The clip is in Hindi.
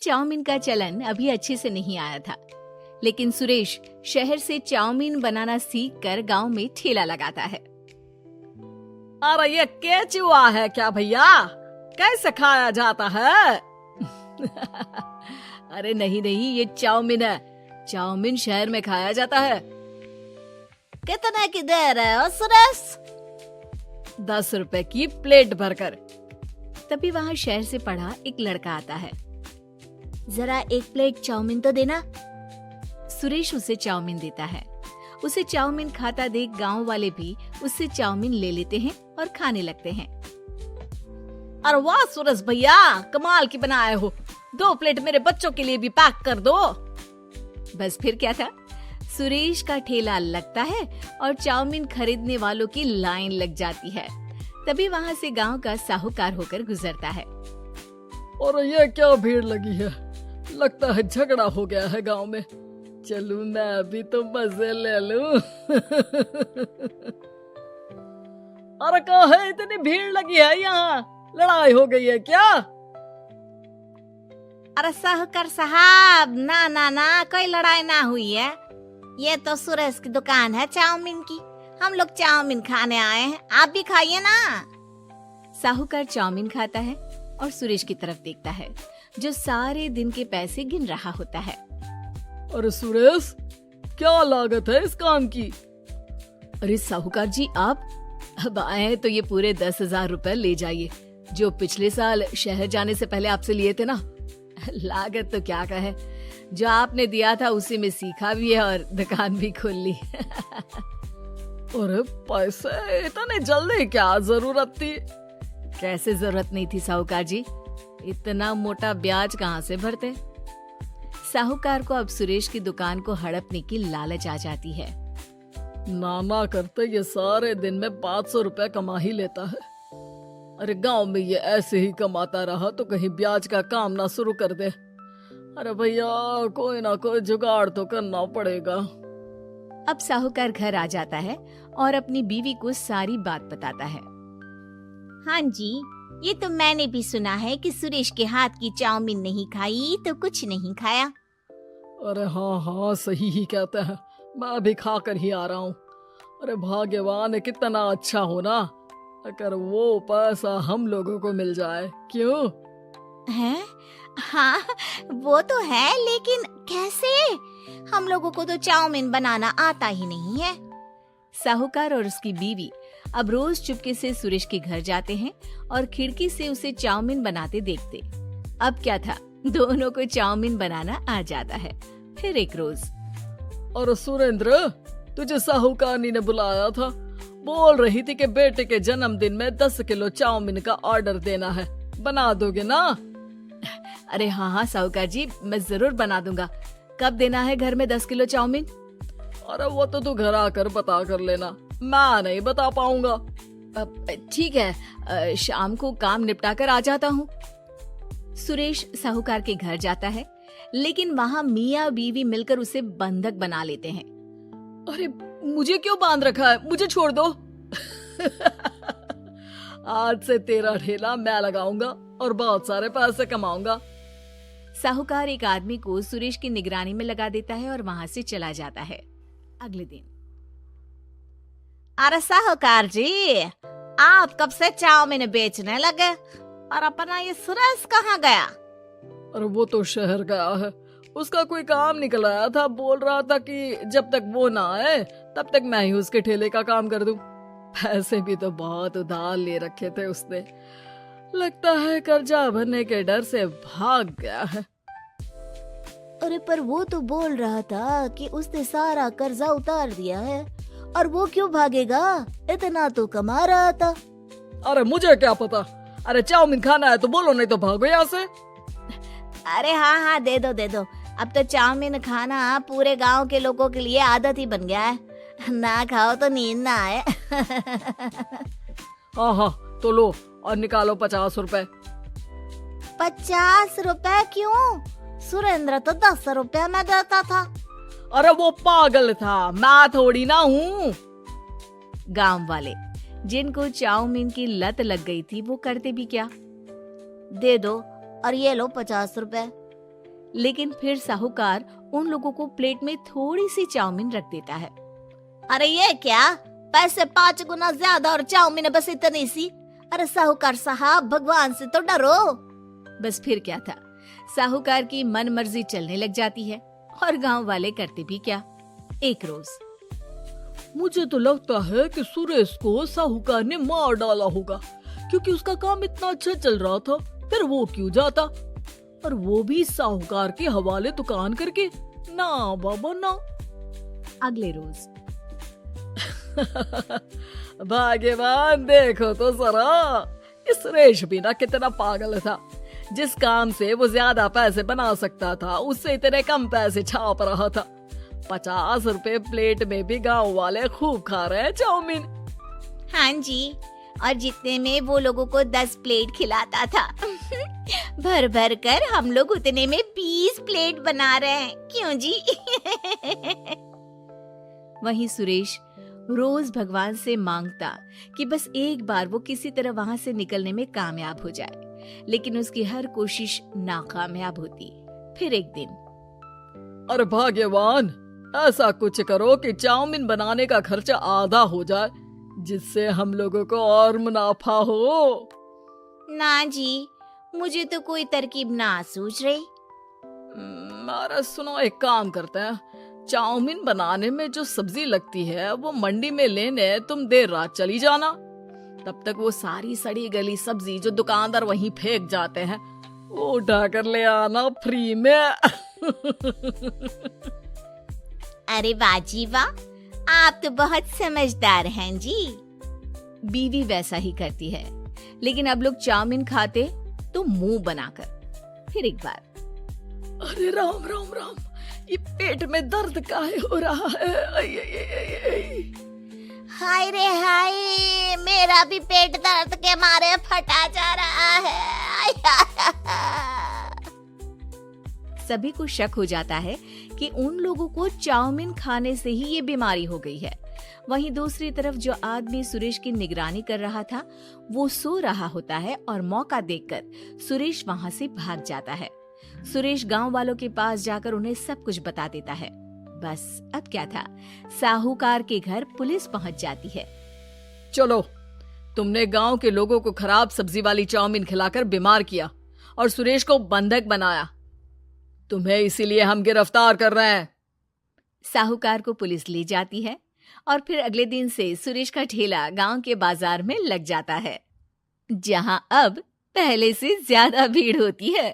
चाउमीन का चलन अभी अच्छे से नहीं आया था, लेकिन सुरेश शहर से चाउमीन बनाना सीखकर गांव में ठेला लगाता है। अरे ये केचुआ है क्या भैया? कैसे खाया जाता है? अरे नहीं नहीं, ये चाउमीन है। चाउमीन शहर में खाया जाता है। कितने की दे रहे हो सुरेश? 10 रुपए की प्लेट भरकर। तभी वहाँ शहर से पढ़ा एक लड़का आता है। जरा एक प्लेट चाउमीन तो देना। सुरेश उसे चाउमीन देता है। उसे चाउमीन खाता देख गांव वाले भी उससे चाउमीन ले लेते हैं और खाने लगते हैं। अरे वाह सुरेश भैया, कमाल की बनाए हो। 2 प्लेट मेरे बच्चों के लिए भी पैक कर दो। बस फिर क्या था, सुरेश का ठेला लगता है और चाउमीन खरीदने वालों की लाइन लग जाती है। तभी वहाँ से गांव का साहूकार होकर गुजरता है। और ये क्या भीड़ लगी है? लगता है झगड़ा हो गया है गांव में। चलूं मैं अभी तो मजे ले लूं। अरे कहाँ है, इतनी भीड़ लगी है यहाँ? लड़ाई हो गई है क्या? अरे साहूकार साहब, ना ना ना, कोई लड़ाई ना हुई है। ये तो सुरेश की दुकान है चाउमीन की। हम लोग चाउमीन खाने आए हैं, आप भी खाइए ना। साहूकार चाउमीन खाता है और सुरेश की तरफ देखता है, जो सारे दिन के पैसे गिन रहा होता है। अरे सुरेश, क्या लागत है इस काम की? अरे साहूकार जी, आप अब आए हैं तो ये पूरे 10,000 रुपए ले जाइए, जो पिछले साल शहर जाने से पहले आपसे लिए थे ना। लागत तो क्या कहे, जो आपने दिया था उसी में सीखा भी है और दुकान भी खोल ली। अरे पैसे इतने जल्दी क्या जरूरत थी? कैसे जरूरत नहीं थी साहूकार जी, इतना मोटा ब्याज कहाँ से भरते। साहूकार को अब सुरेश की दुकान को हड़पने की लालच आ जाती है। नाना करते ये सारे दिन में 500 रुपए कमा ही लेता है। अरे गांव में ये ऐसे ही कमाता रहा तो कहीं ब्याज का काम ना शुरू कर दे। अरे भैया, कोई ना कोई जुगाड़ तो करना पड़ेगा। अब साहूकार घर आ जाता है और अपनी बीवी को सारी बात बताता है। हाँ जी, ये तो मैंने भी सुना है कि सुरेश के हाथ की चाउमीन नहीं खाई तो कुछ नहीं खाया। अरे हाँ हाँ, सही ही कहते हैं। मैं भी खा कर ही आ रहा हूँ। अरे भाग्यवान है, कितना अच्छा हो ना अगर वो पैसा हम लोगों को मिल जाए। क्यों है? हाँ वो तो है, लेकिन कैसे? हम लोगों को तो चाउमीन बनाना आता ही नहीं है। साहूकार और उसकी बीवी अब रोज चुपके से सुरेश के घर जाते हैं और खिड़की से उसे चाउमीन बनाते देखते। अब क्या था, दोनों को चाउमीन बनाना आ जाता है। फिर एक रोज, और सुरेंद्र, तुझे साहूकारनी ने बुलाया था। बोल रही थी कि बेटे के जन्मदिन में 10 किलो चाउमीन का ऑर्डर देना है, बना दोगे ना? अरे हाँ हाँ साहूकार जी, मैं जरूर बना दूंगा। कब देना है घर में 10 किलो चाउमीन? अरे वो तो तू घर आकर बता कर लेना, मैं नहीं बता पाऊंगा। ठीक है, शाम को काम निपटा कर आ जाता हूँ। सुरेश साहूकार के घर जाता है, लेकिन वहाँ मियाँ बीवी मिलकर उसे बंधक बना लेते हैं। अरे मुझे क्यों बांध रखा है? मुझे छोड़ दो। आज से तेरा ठेला मैं लगाऊंगा और बहुत सारे पैसे कमाऊंगा। साहूकार एक आदमी को सुरेश की निगरानी में लगा देता है और वहाँ से चला जाता है। अगले दिन, अरे साहूकार जी, आप कब से चाउमीन बेचने लगे और अपना ये सुरेश कहाँ गया? अरे वो तो शहर गया है, उसका कोई काम निकल आया था। बोल रहा था कि जब तक वो ना आए तब तक मैं ही उसके ठेले का काम कर दूं। पैसे भी तो बहुत उधार ले रखे थे उसने। लगता है कर्जा भरने के डर से भाग गया है। अरे पर वो तो बोल रहा था कि उसने सारा कर्जा उतार दिया है, और वो क्यों भागेगा? इतना तो कमा रहा था। अरे मुझे क्या पता। अरे चाउमीन खाना है तो बोलो, नहीं तो भागो यहाँ से। अरे हाँ हाँ, दे दो दे दो। अब तो चाउमीन खाना पूरे गांव के लोगों के लिए आदत ही बन गया है। ना खाओ तो नींद ना आए। हाँ हाँ, तो लो और निकालो 50 रुपए। 50 रुपए क्यों? सुरेंद्र तो 10 रुपए में देता था। अरे वो पागल था, मैं थोड़ी ना हूँ। गांव वाले, जिनको चाउमीन की लत लग गई थी, वो करते भी क्या? दे दो और ये लो 50 रुपए। लेकिन फिर साहूकार उन लोगों को प्लेट में थोड़ी सी चाउमीन रख देता है। अरे ये क्या, पैसे 5 गुना ज्यादा और चाउमीन बस इतनी सी। अरे साहूकार साहब, भगवान से तो डरो। बस फिर क्या था, साहूकार की मन मर्जी चलने लग जाती है और गांव वाले करते भी क्या। एक रोज मुझे तो लगता है कि सुरेश को साहूकार ने मार डाला होगा, क्योंकि उसका काम इतना अच्छा चल रहा था, फिर वो क्यों जाता, और वो भी साहूकार के हवाले दुकान करके। ना बाबा ना। अगले रोज भाग्यवान, देखो तो जरा, इस सुरेश भी ना कितना पागल था। जिस काम से वो ज्यादा पैसे बना सकता था, उससे इतने कम पैसे छाप रहा था। 50 रुपए प्लेट में भी गांव वाले खूब खा रहे हैं चाउमीन। हाँ जी, और जितने में वो लोगों को 10 प्लेट खिलाता था। भर भर कर हम लोग उतने में 20 प्लेट बना रहे हैं, क्यों जी? वहीं सुरेश रोज भगवान से मांगता कि बस एक बार वो किसी तरह वहां से निकलने में कामयाब हो जाए, लेकिन उसकी हर कोशिश नाकामयाब होती। फिर एक दिन, अरे भाग्यवान, ऐसा कुछ करो कि चाउमीन बनाने का खर्चा आधा हो जाए, जिससे हम लोगों को और मुनाफा हो। ना जी, मुझे तो कोई तरकीब ना सूझ रही। अरे सुनो, एक काम करते हैं, चाउमीन बनाने में जो सब्जी लगती है वो मंडी में लेने तुम देर रात चली जाना। तब तक वो सारी सड़ी गली सब्जी जो दुकानदार वहीं फेंक जाते हैं, वो उठा कर ले आना फ्री में। अरे वाह जी वाह, आप तो बहुत समझदार हैं जी। बीवी वैसा ही करती है, लेकिन अब लोग चाउमीन खाते तो मुंह बनाकर। फिर एक बार, अरे राम राम राम, ये पेट में दर्द काहे हो रहा है? आई, आई, आई, आई, आई। हाय रे हाय, मेरा भी पेट दर्द के मारे फटा जा रहा है। सभी को शक हो जाता है कि उन लोगों को चाउमीन खाने से ही ये बीमारी हो गई है। वहीं दूसरी तरफ जो आदमी सुरेश की निगरानी कर रहा था, वो सो रहा होता है और मौका देखकर सुरेश वहां से भाग जाता है। सुरेश गांव वालों के पास जाकर उन्हें सब कुछ बता देता है। बस अब क्या था, साहूकार के घर पुलिस पहुंच जाती है। चलो, तुमने गांव के लोगों को खराब सब्जी वाली चाउमीन खिलाकर बीमार किया और सुरेश को बंधक बनाया। तुम्हें इसीलिए हम गिरफ्तार कर रहे हैं। साहूकार को पुलिस ले जाती है और फिर अगले दिन से सुरेश का ठेला गांव के बाजार में लग जाता है, जहां अब पहले से ज्यादा भीड़ होती है।